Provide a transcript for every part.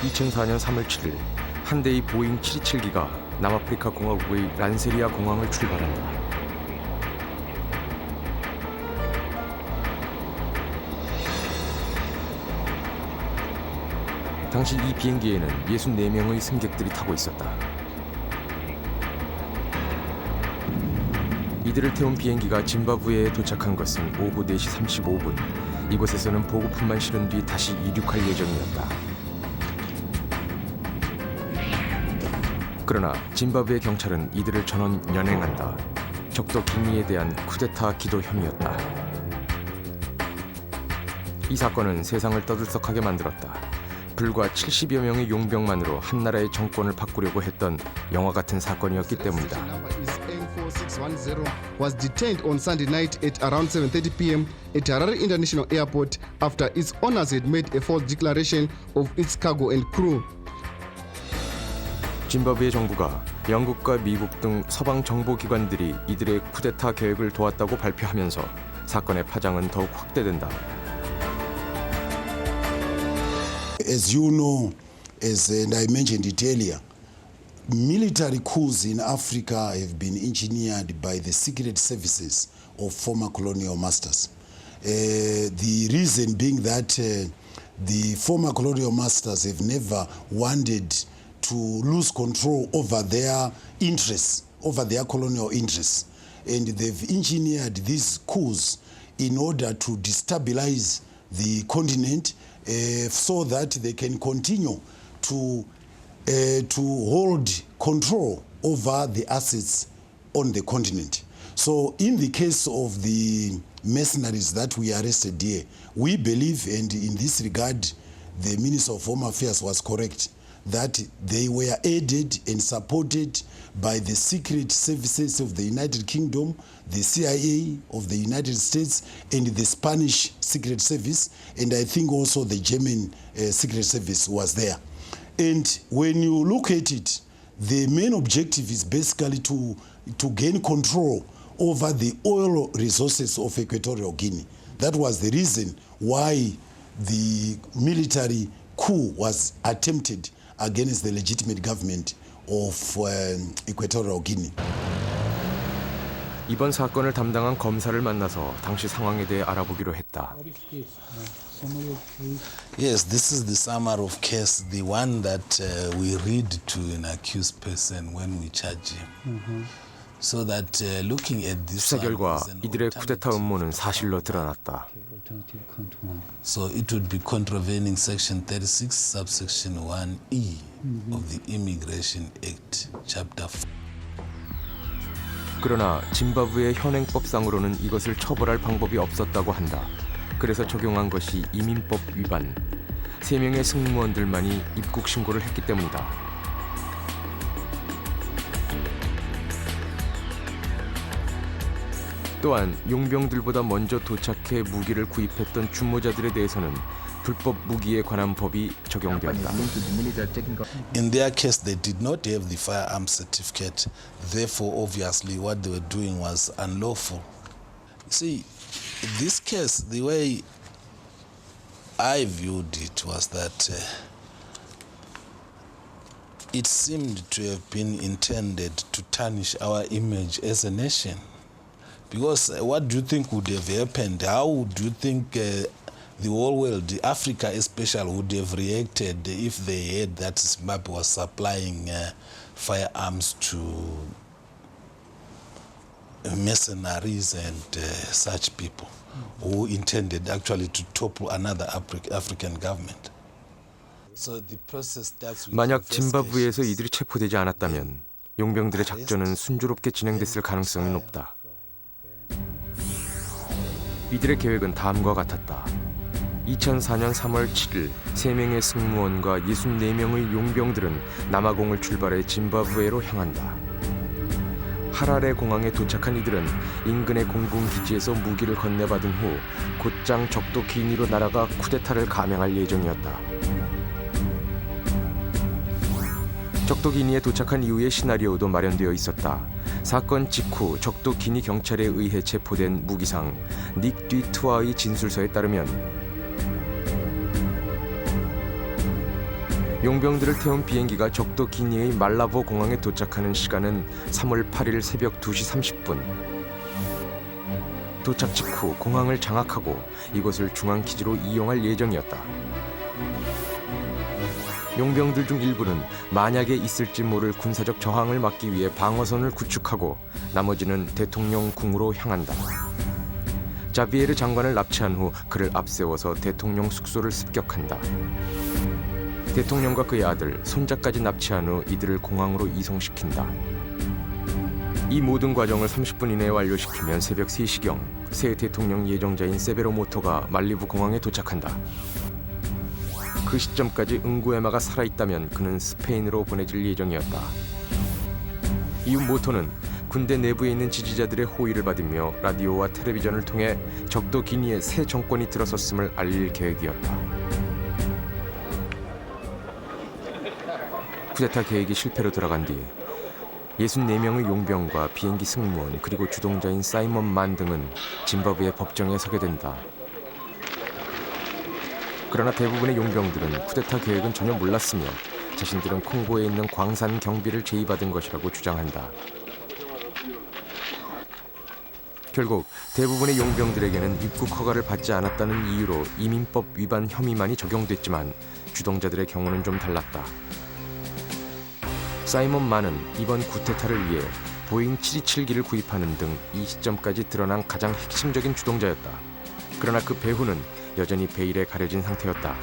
2004년 3월 7일 한 대의 보잉 727기가 남아프리카 공화국의 란세리아 공항을 출발한다. 당시 이 비행기에는 64명의 승객들이 타고 있었다. 이들을 태운 비행기가 짐바브웨에 도착한 것은 오후 4시 35분. 이곳에서는 보급품만 실은 뒤 다시 이륙할 예정이었다. 그러나 짐바브웨 경찰은 이들을 전원 연행한다. 적도 기니에 대한 쿠데타 기도 혐의였다. 이 사건은 세상을 떠들썩하게 만들었다. 불과 70여 명의 용병만으로 한 나라의 정권을 바꾸려고 했던 영화 같은 사건이었기 때문이다. was detained on Sunday night at around 7:30 p.m. at Harare International Airport after its owners had made a false declaration of its cargo and crew. 짐바브웨 정부가 영국과 미국 등 서방 정보기관들이 이들의 쿠데타 계획을 도왔다고 발표하면서 사건의 파장은 더욱 확대된다. As you know, and I mentioned it earlier, military coups in Africa have been engineered by the secret services of former colonial masters. The reason being that the former colonial masters have never wanted to lose control over their interests, over their colonial interests. And they've engineered these coups in order to destabilize the continent so that they can continue to hold control over the assets on the continent. So in the case of the mercenaries that we arrested here, we believe, and in this regard, the Minister of Home Affairs was correct, that they were aided and supported by the secret services of the United Kingdom, the CIA of the United States, and the Spanish Secret Service, and I think also the German Secret Service was there. And when you look at it, the main objective is basically to gain control over the oil resources of Equatorial Guinea. That was the reason why the military coup was attempted against the legitimate government of Equatorial Guinea. 이번 사건을 담당한 검사를 만나서 당시 상황에 대해 알아보기로 했다. Yes, this is the summary of case, the one that we read to an accused person when we charge him. So that looking at this 수사 결과 이들의 쿠데타 음모는 사실로 드러났다. So it would be contravening section 36 subsection 1E of the Immigration Act chapter 4. 그러나 짐바브웨 현행법상으로는 이것을 처벌할 방법이 없었다고 한다. 그래서 적용한 것이 이민법 위반. 3명의 승무원들만이 입국 신고를 했기 때문이다. 또한 용병들보다 먼저 도착해 무기를 구입했던 주모자들에 대해서는 불법 무기에 관한 법이 적용되었다. In their case, they did not have the firearm certificate. Therefore, obviously, what they were doing was unlawful. See, in this case, the way I viewed it was that it seemed to have been intended to tarnish our image as a nation. Because what do you think would have happened? How do you think the whole world, Africa especially, would have reacted if they heard that Zimbabwe was supplying firearms to mercenaries and such people who intended actually to topple another African government? So the process starts with 만약 짐바브웨에서 이들이 체포되지 않았다면 용병들의 작전은 순조롭게 진행됐을 가능성이 높다. 이들의 계획은 다음과 같았다. 2004년 3월 7일 3명의 승무원과 64명의 용병들은 남아공을 출발해 짐바브웨로 향한다. 하라레 공항에 도착한 이들은 인근의 공군기지에서 무기를 건네받은 후 곧장 적도 기니로 날아가 쿠데타를 감행할 예정이었다. 적도 기니에 도착한 이후의 시나리오도 마련되어 있었다. 사건 직후 적도 기니 경찰에 의해 체포된 무기상 닉 뒤투아의 진술서에 따르면 용병들을 태운 비행기가 적도 기니의 말라보 공항에 도착하는 시간은 3월 8일 새벽 2시 30분. 도착 직후 공항을 장악하고 이곳을 중앙기지로 이용할 예정이었다. 용병들 중 일부는 만약에 있을지 모를 군사적 저항을 막기 위해 방어선을 구축하고 나머지는 대통령 궁으로 향한다. 자비에르 장관을 납치한 후 그를 앞세워서 대통령 숙소를 습격한다. 대통령과 그의 아들, 손자까지 납치한 후 이들을 공항으로 이송시킨다. 이 모든 과정을 30분 이내에 완료시키면 새벽 3시경 새 대통령 예정자인 세베로 모토가 말리부 공항에 도착한다. 그 시점까지 응구에마가 살아있다면 그는 스페인으로 보내질 예정이었다. 이후 모토는 군대 내부에 있는 지지자들의 호의를 받으며 라디오와 텔레비전을 통해 적도 기니의 새 정권이 들어섰음을 알릴 계획이었다. 쿠데타 계획이 실패로 돌아간 뒤 64명의 용병과 비행기 승무원 그리고 주동자인 사이먼 만 등은 짐바브웨 법정에 서게 된다. 그러나 대부분의 용병들은 쿠데타 계획은 전혀 몰랐으며 자신들은 콩고에 있는 광산 경비를 제의받은 것이라고 주장한다. 결국 대부분의 용병들에게는 입국 허가를 받지 않았다는 이유로 이민법 위반 혐의만이 적용됐지만 주동자들의 경우는 좀 달랐다. 사이먼 만은 이번 쿠데타를 위해 보잉 727기를 구입하는 등 이 시점까지 드러난 가장 핵심적인 주동자였다. 그러나 그 배후는 여전히 베일에 가려진 상태였다.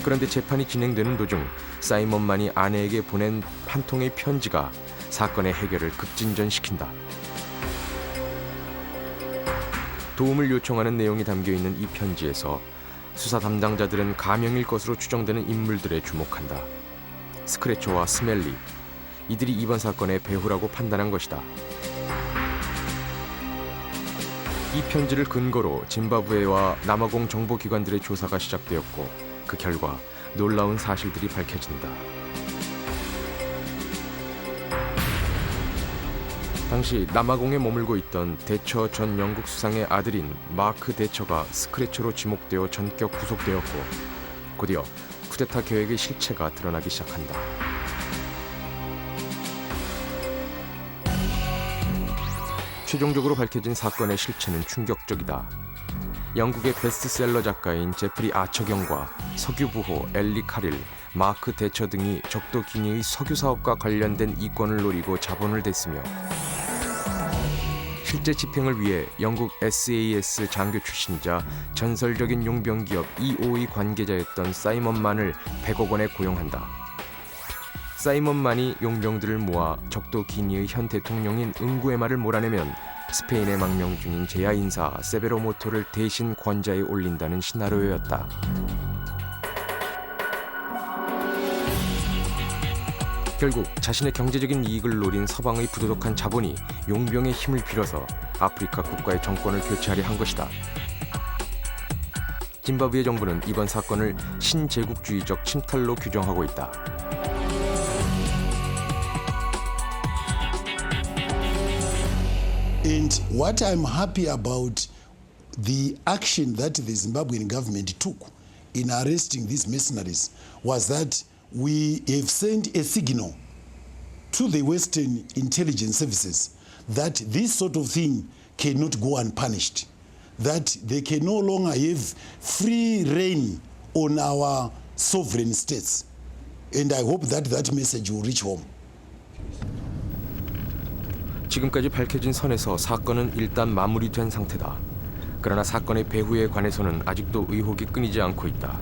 그런데 재판이 진행되는 도중 사이먼 만이 아내에게 보낸 한 통의 편지가 사건의 해결을 급진전시킨다. 도움을 요청하는 내용이 담겨있는 이 편지에서 수사 담당자들은 가명일 것으로 추정되는 인물들에 주목한다. 스크래처와 스멜리, 이들이 이번 사건의 배후라고 판단한 것이다. 이 편지를 근거로 짐바브웨와 남아공 정보기관들의 조사가 시작되었고 그 결과 놀라운 사실들이 밝혀진다. 당시 남아공에 머물고 있던 대처 전 영국 수상의 아들인 마크 대처가 스크래처로 지목되어 전격 구속되었고 곧이어 쿠데타 계획의 실체가 드러나기 시작한다. 최종적으로 밝혀진 사건의 실체는 충격적이다. 영국의 베스트셀러 작가인 제프리 아처경과 석유부호 엘리 카릴, 마크 대처 등이 적도 기니의 석유 사업과 관련된 이권을 노리고 자본을 댔으며 실제 집행을 위해 영국 SAS 장교 출신이자 전설적인 용병 기업 EO의 관계자였던 사이먼 만을 100억 원에 고용한다. 사이먼 만이 용병들을 모아 적도 기니의 현 대통령인 응구에마를 몰아내면 스페인의 망명 중인 제야 인사 세베로 모토를 대신 권좌에 올린다는 시나리오였다. 결국 자신의 경제적인 이익을 노린 서방의 부도덕한 자본이 용병의 힘을 빌어서 아프리카 국가의 정권을 교체하려 한 것이다. 짐바브웨 정부는 이번 사건을 신제국주의적 침탈로 규정하고 있다. And what I'm happy about the action that the Zimbabwean government took in arresting these mercenaries was that we have sent a signal to the Western intelligence services that this sort of thing cannot go unpunished, that they can no longer have free reign on our sovereign states. And I hope that that message will reach home. 지금까지 밝혀진 선에서 사건은 일단 마무리된 상태다. 그러나 사건의 배후에 관해서는 아직도 의혹이 끊이지 않고 있다.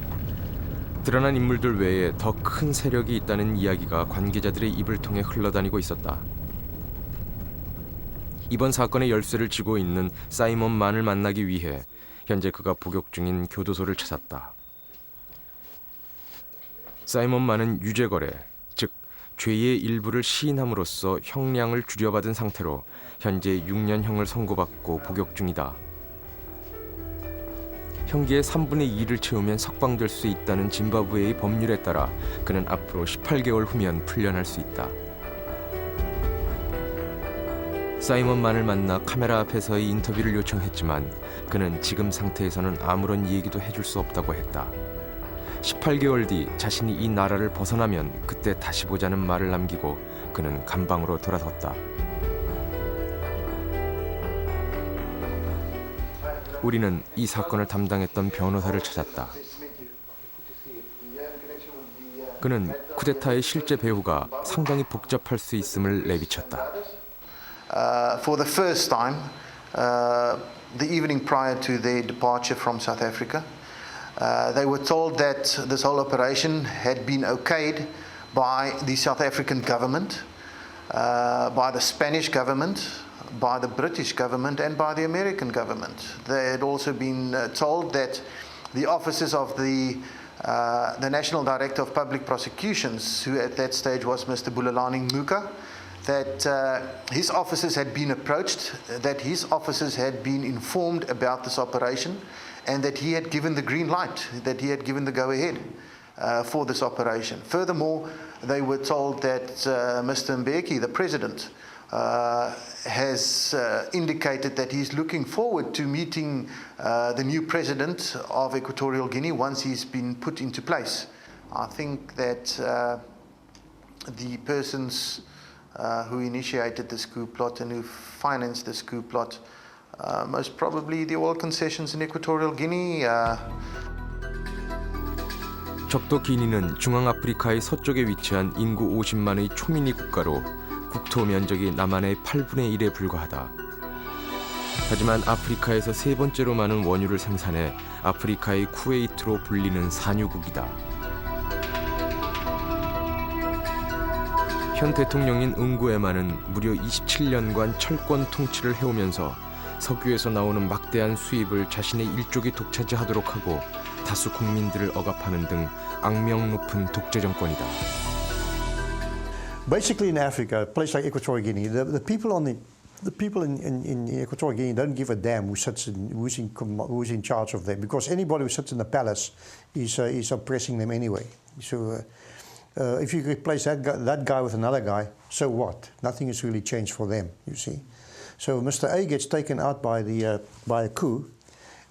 드러난 인물들 외에 더 큰 세력이 있다는 이야기가 관계자들의 입을 통해 흘러다니고 있었다. 이번 사건의 열쇠를 쥐고 있는 사이먼 만을 만나기 위해 현재 그가 복역 중인 교도소를 찾았다. 사이먼 만은 유죄거래, 즉 죄의 일부를 시인함으로써 형량을 줄여받은 상태로 현재 6년형을 선고받고 복역 중이다. 형기의 3분의 2를 채우면 석방될 수 있다는 짐바브웨의 법률에 따라 그는 앞으로 18개월 후면 풀려날 수 있다. 사이먼 만을 만나 카메라 앞에서의 인터뷰를 요청했지만 그는 지금 상태에서는 아무런 얘기도 해줄 수 없다고 했다. 18개월 뒤 자신이 이 나라를 벗어나면 그때 다시 보자는 말을 남기고 그는 감방으로 돌아섰다. 우리는 이 사건을 담당했던 변호사를 찾았다. 그는 쿠데타의 실제 배후가 상당히 복잡할 수 있음을 내비쳤다. For the first time, the evening prior to their departure from South Africa, they were told that this whole operation had been okayed by the South African government, by the Spanish government, by the British government and by the American government. They had also been told that the officers of the National Director of Public Prosecutions, who at that stage was Mr. Bulelani Muka, that his officers had been approached, that his officers had been informed about this operation, and that he had given the green light, that he had given the go-ahead for this operation. Furthermore, they were told that Mr. Mbeki, the president, has indicated that he's looking forward to meeting the new president of Equatorial Guinea once he's been put into place. I think that the persons who initiated this coup plot and who financed this coup plot, most probably the oil concessions in Equatorial Guinea. 적도 기니는 중앙아프리카의 서쪽에 위치한 인구 50만의 초민이 국가로 국토 면적이 남한의 8분의 1에 불과하다. 하지만 아프리카에서 세 번째로 많은 원유를 생산해 아프리카의 쿠웨이트로 불리는 산유국이다. 현 대통령인 응구에마는 무려 27년간 철권 통치를 해오면서 석유에서 나오는 막대한 수입을 자신의 일족이 독차지하도록 하고 다수 국민들을 억압하는 등 악명 높은 독재 정권이다. Basically, in Africa, a place like Equatorial Guinea, the people in Equatorial Guinea don't give a damn who's in charge of them, because anybody who sits in the palace is oppressing them anyway. So, if you replace that guy with another guy, so what? Nothing has really changed for them. You see. So Mr. A gets taken out by a coup,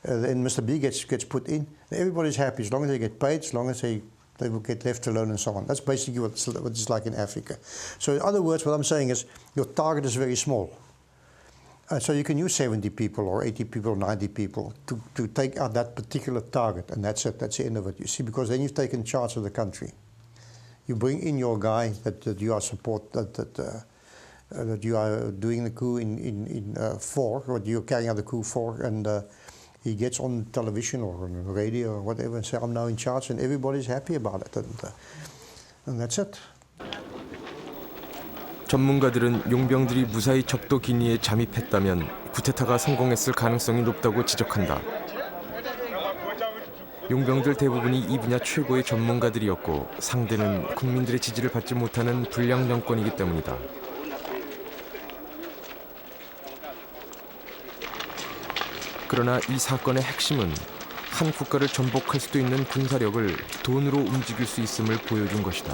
then Mr. B gets put in. Everybody's happy as long as they get paid, as long as they will get left alone and so on. That's basically what it's like in Africa. So in other words, what I'm saying is your target is very small. So you can use 70 people or 80 people or 90 people to take out that particular target, and that's it. That's the end of it, you see, because then you've taken charge of the country. You bring in your guy that you are that you are doing the coup for, or you're carrying out the coup for, and he gets on television or on radio or whatever and says, I'm now in charge, and everybody's happy about it, and that's it. 전문가들은 용병들이 무사히 적도 기니에 잠입했다면 쿠데타가 성공했을 가능성이 높다고 지적한다. 용병들 대부분이 이 분야 최고의 전문가들이었고 상대는 국민들의 지지를 받지 못하는 불량 정권이기 때문이다. 그러나 이 사건의 핵심은 한 국가를 전복할 수도 있는 군사력을 돈으로 움직일 수 있음을 보여준 것이다.